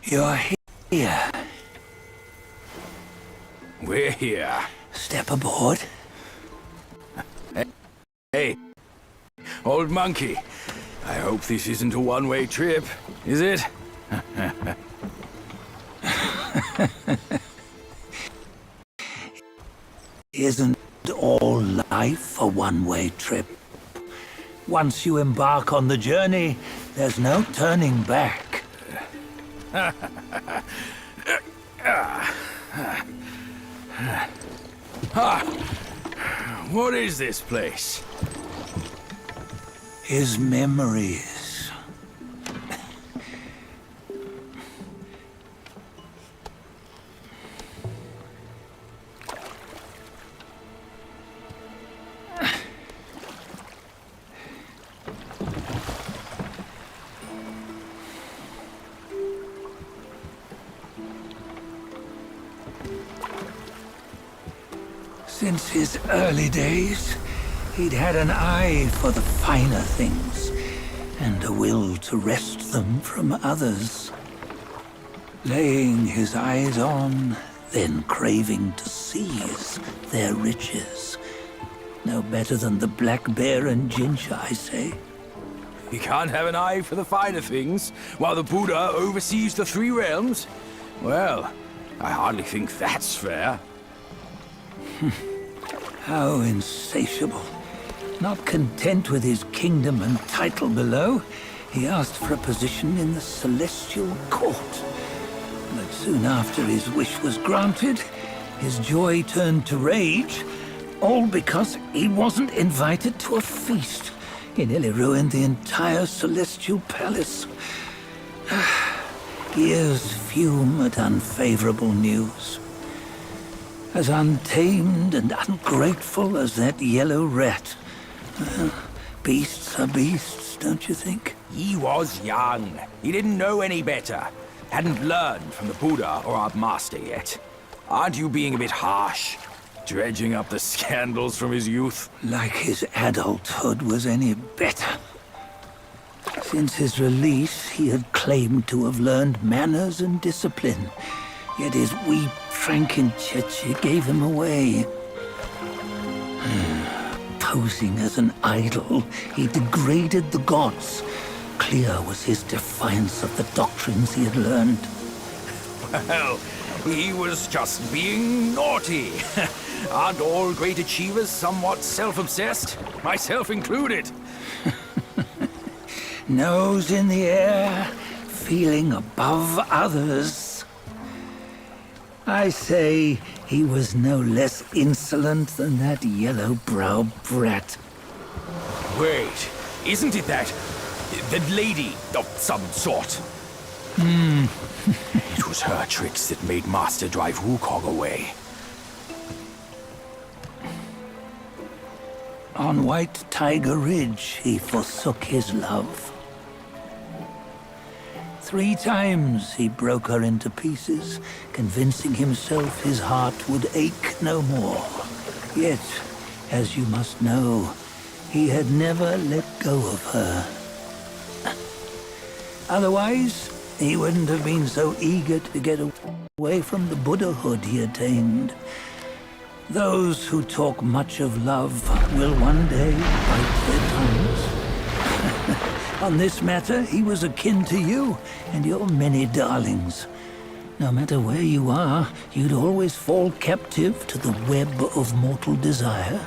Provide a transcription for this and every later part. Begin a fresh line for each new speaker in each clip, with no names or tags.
You're here.
We're here.
Step aboard.
Hey, old monkey. I hope this isn't a one-way trip, is it?
Isn't all life a one-way trip? Once you embark on the journey, there's no turning back.
What is this place?
His memories. Since his early days, he'd had an eye for the finer things, and a will to wrest them from others. Laying his eyes on, then craving to seize their riches. No better than the black bear and ginger, I say.
You can't have an eye for the finer things, while the Buddha oversees the three realms? Well, I hardly think that's fair.
How insatiable. Not content with his kingdom and title below, he asked for a position in the celestial court. But soon after his wish was granted, his joy turned to rage, all because he wasn't invited to a feast. He nearly ruined the entire celestial palace. Ears fume at unfavorable news. As untamed and ungrateful as that yellow rat. Beasts are beasts, don't you think?
He was young. He didn't know any better. Hadn't learned from the Buddha or our master yet. Aren't you being a bit harsh? Dredging up the scandals from his youth?
Like his adulthood was any better. Since his release, he had claimed to have learned manners and discipline. Yet his weak Frankencheche gave him away. Posing as an idol, he degraded the gods. Clear was his defiance of the doctrines he had learned.
Well, he was just being naughty. Aren't all great achievers somewhat self-obsessed? Myself included.
Nose in the air, feeling above others. I say he was no less insolent than that yellow-browed brat.
Wait, isn't it that lady of some sort? It was her tricks that made Master drive Wukong away.
On White Tiger Ridge, he forsook his love. 3 times he broke her into pieces, convincing himself his heart would ache no more. Yet, as you must know, he had never let go of her. Otherwise, he wouldn't have been so eager to get away from the Buddhahood he attained. Those who talk much of love will one day bite their tongues. On this matter, he was akin to you and your many darlings. No matter where you are, you'd always fall captive to the web of mortal desire.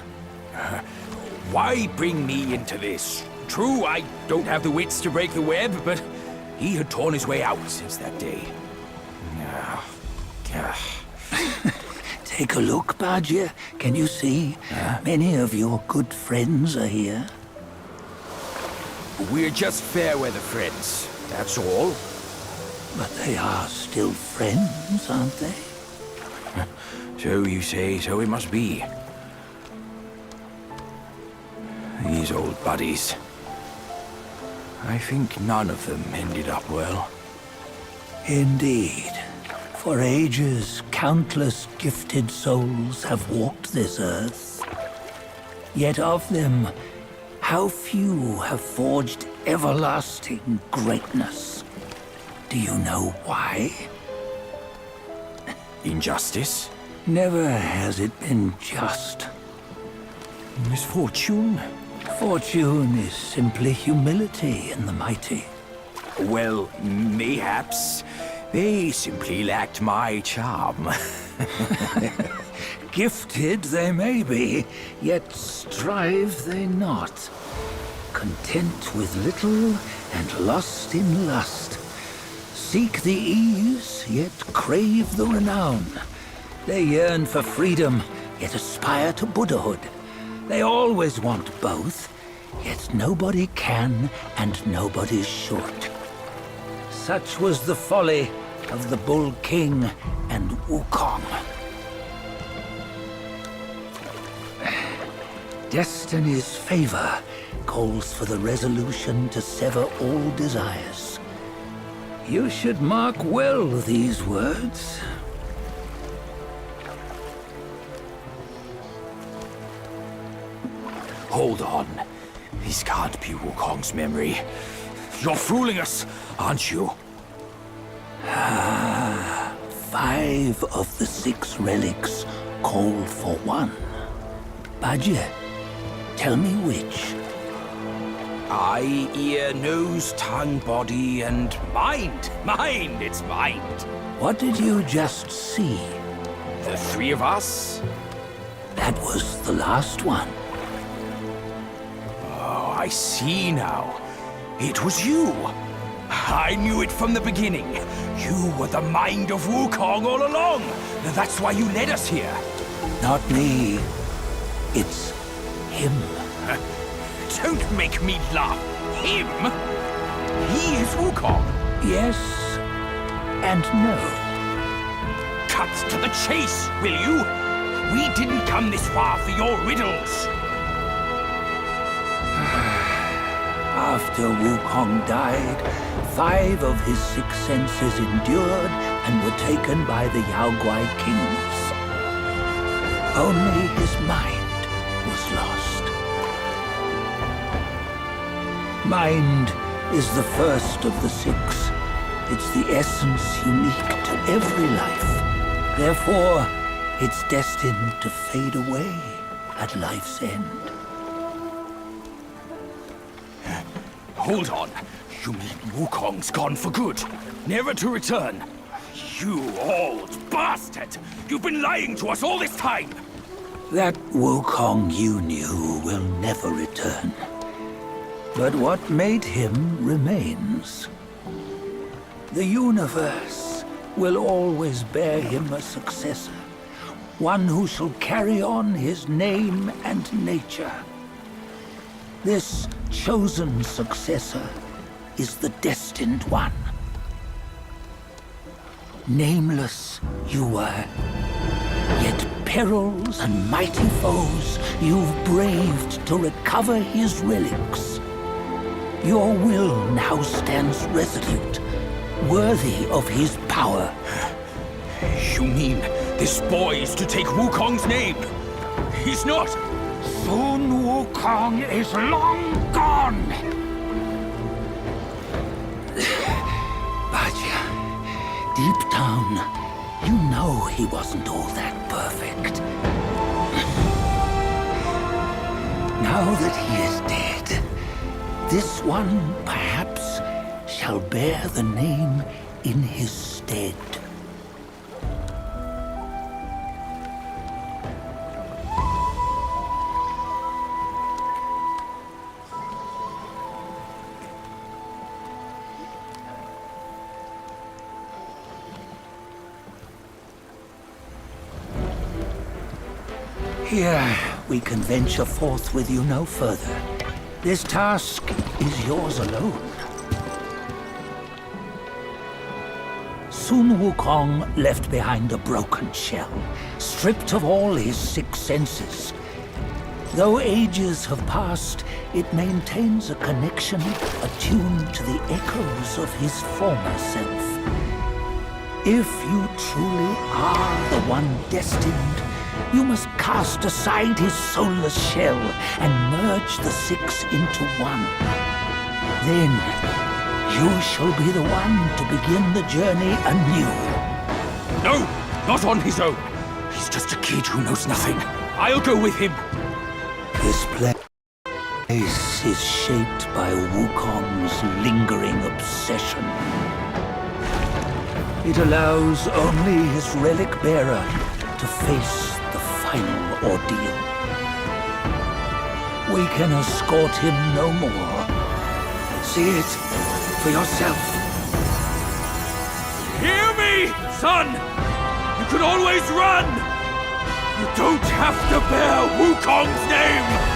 Why bring me into this? True, I don't have the wits to break the web, but he had torn his way out since that day.
Take a look, Bajia. Can you see? Many of your good friends are here.
We're just fair-weather friends, that's all.
But they are still friends, aren't they?
So you say, so it must be. These old buddies. I think none of them ended up well.
Indeed. For ages, countless gifted souls have walked this earth. Yet of them, how few have forged everlasting greatness. Do you know why?
Injustice?
Never has it been just.
Misfortune?
Fortune is simply humility in the mighty.
Well, mayhaps. They simply lacked my charm.
Gifted they may be, yet strive they not. Content with little and lost in lust. Seek the ease, yet crave the renown. They yearn for freedom, yet aspire to Buddhahood. They always want both, yet nobody can and nobody's short. Such was the folly of the Bull King and Wukong. Destiny's favor calls for the resolution to sever all desires. You should mark well these words.
Hold on. This can't be Wukong's memory. You're fooling us, aren't you?
5 of the 6 relics call for one. Bajie, tell me which.
Eye, ear, nose, tongue, body, and mind. Mind, it's mind.
What did you just see?
The 3 of us?
That was the last one.
Oh, I see now. It was you. I knew it from the beginning. You were the mind of Wukong all along. That's why you led us here.
Not me. It's him.
Don't make me laugh. Him? He is Wukong.
Yes and no.
Cut to the chase, will you? We didn't come this far for your riddles.
After Wukong died, 5 of his 6 senses endured and were taken by the Yaoguai kings. Only his mind was lost. Mind is the first of the 6. It's the essence unique to every life. Therefore, it's destined to fade away at life's end.
Hold on. You mean Wukong's gone for good? Never to return? You old bastard! You've been lying to us all this time!
That Wukong you knew will never return. But what made him remains. The universe will always bear him a successor. One who shall carry on his name and nature. This chosen successor is the destined one. Nameless you were, yet perils and mighty foes you've braved to recover his relics. Your will now stands resolute, worthy of his power.
You mean this boy is to take Wukong's name? He's not!
Sun Wukong is long gone! Bajie, deep down, you know he wasn't all that perfect. Now that he is dead, this one, perhaps, shall bear the name in his stead. Here, we can venture forth with you no further. This task is yours alone. Sun Wukong left behind a broken shell, stripped of all his 6 senses. Though ages have passed, it maintains a connection attuned to the echoes of his former self. If you truly are the one destined, you must cast aside his soulless shell and merge the 6 into one. Then You shall be the one to begin the journey anew.
No, not on his own. He's just a kid who knows nothing. I'll go with him.
This place is shaped by Wukong's lingering obsession. It allows only his relic bearer to face the final ordeal. We can escort him no more. See it for yourself.
Hear me, son! You can always run! You don't have to bear Wukong's name!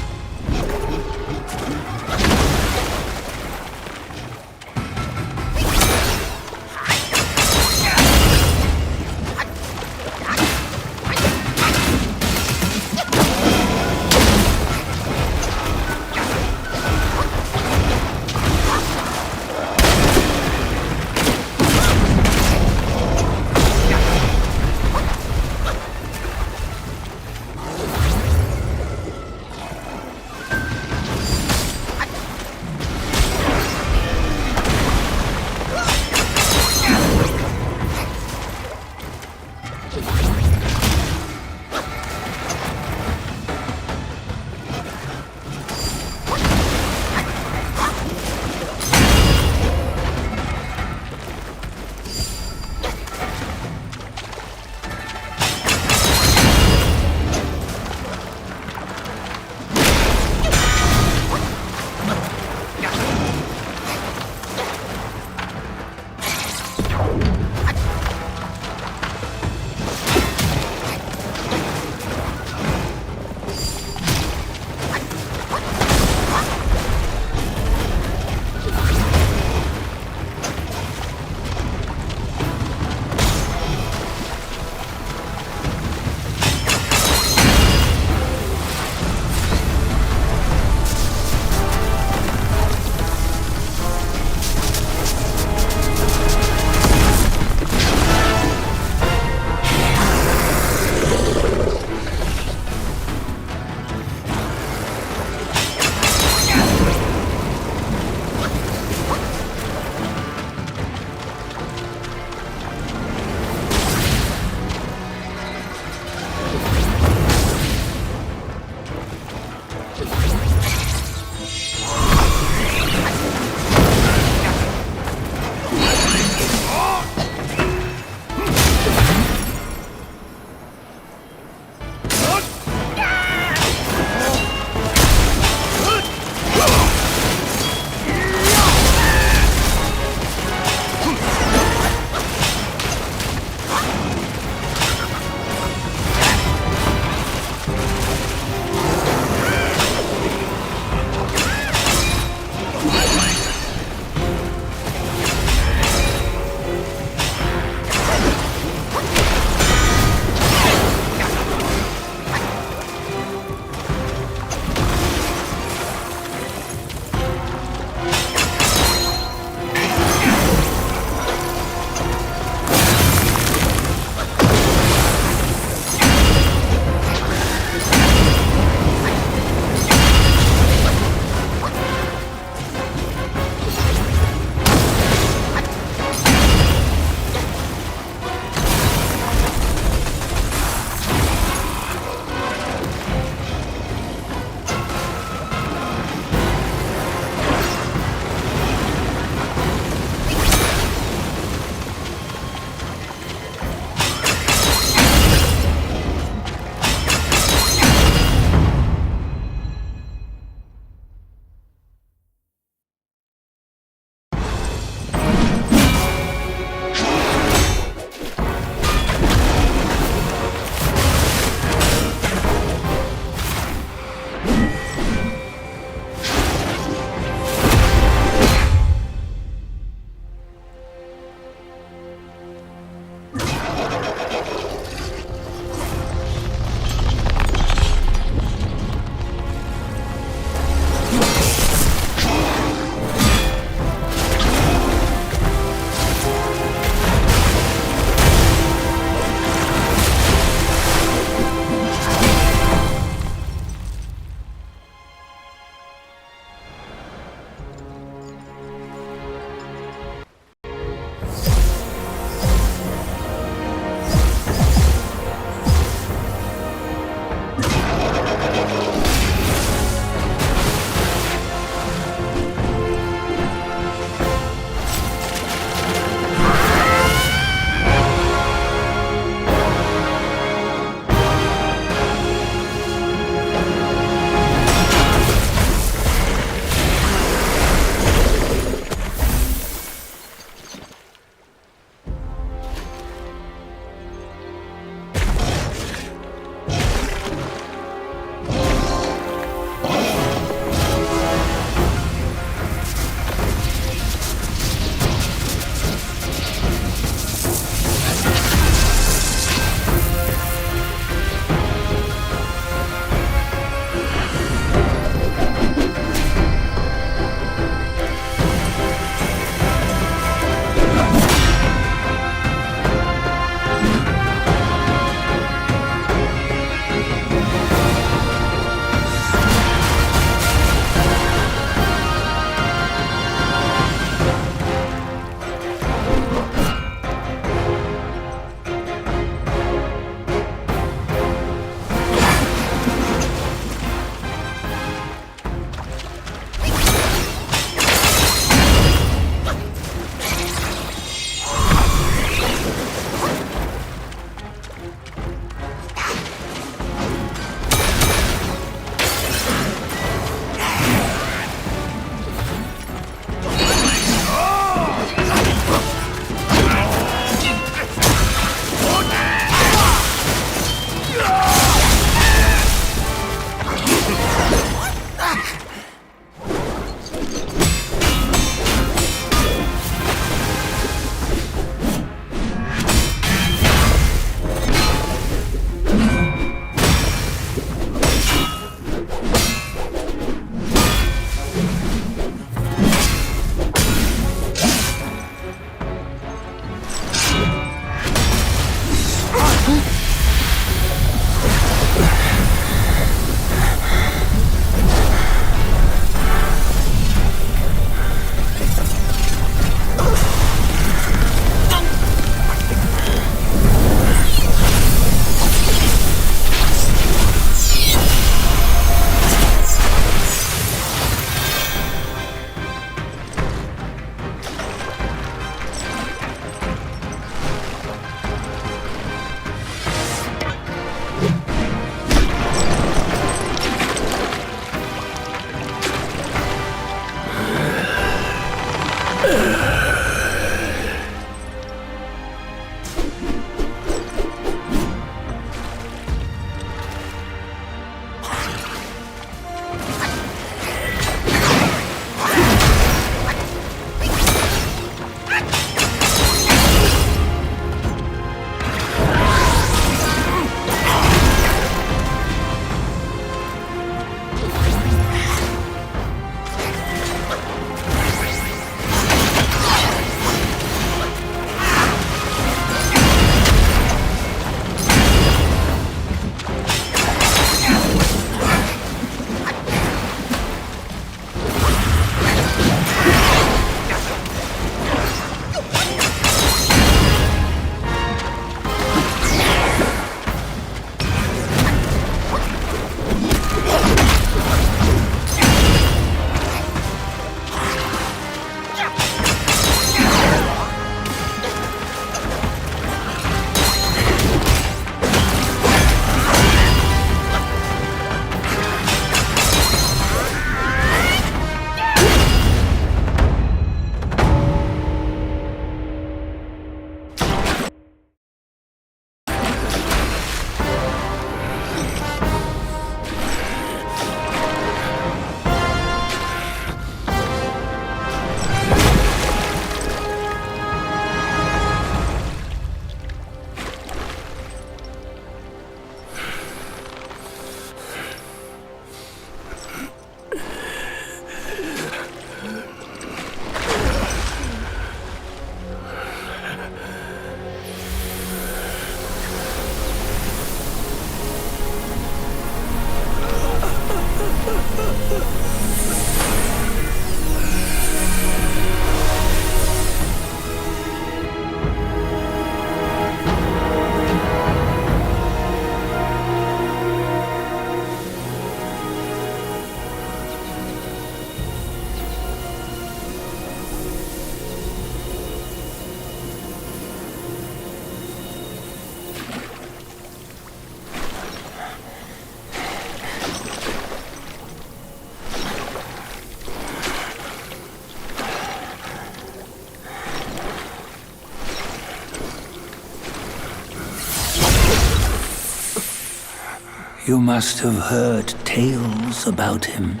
You must have heard tales about him.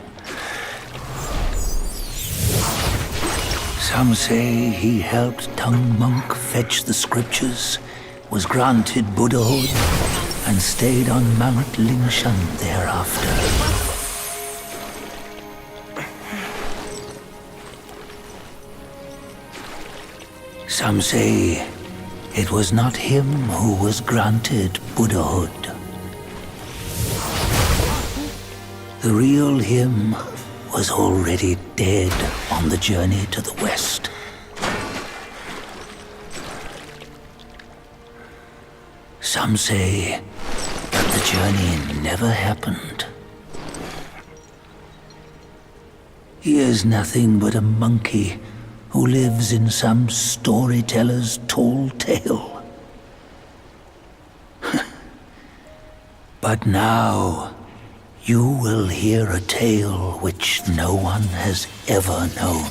Some say he helped Tung Monk fetch the scriptures, was granted Buddhahood, and stayed on Mount Lingshan thereafter. Some say it was not him who was granted Buddhahood. The real him was already dead on the journey to the west. Some say that the journey never happened. He is nothing but a monkey who lives in some storyteller's tall tale. But now, you will hear a tale which no one has ever known.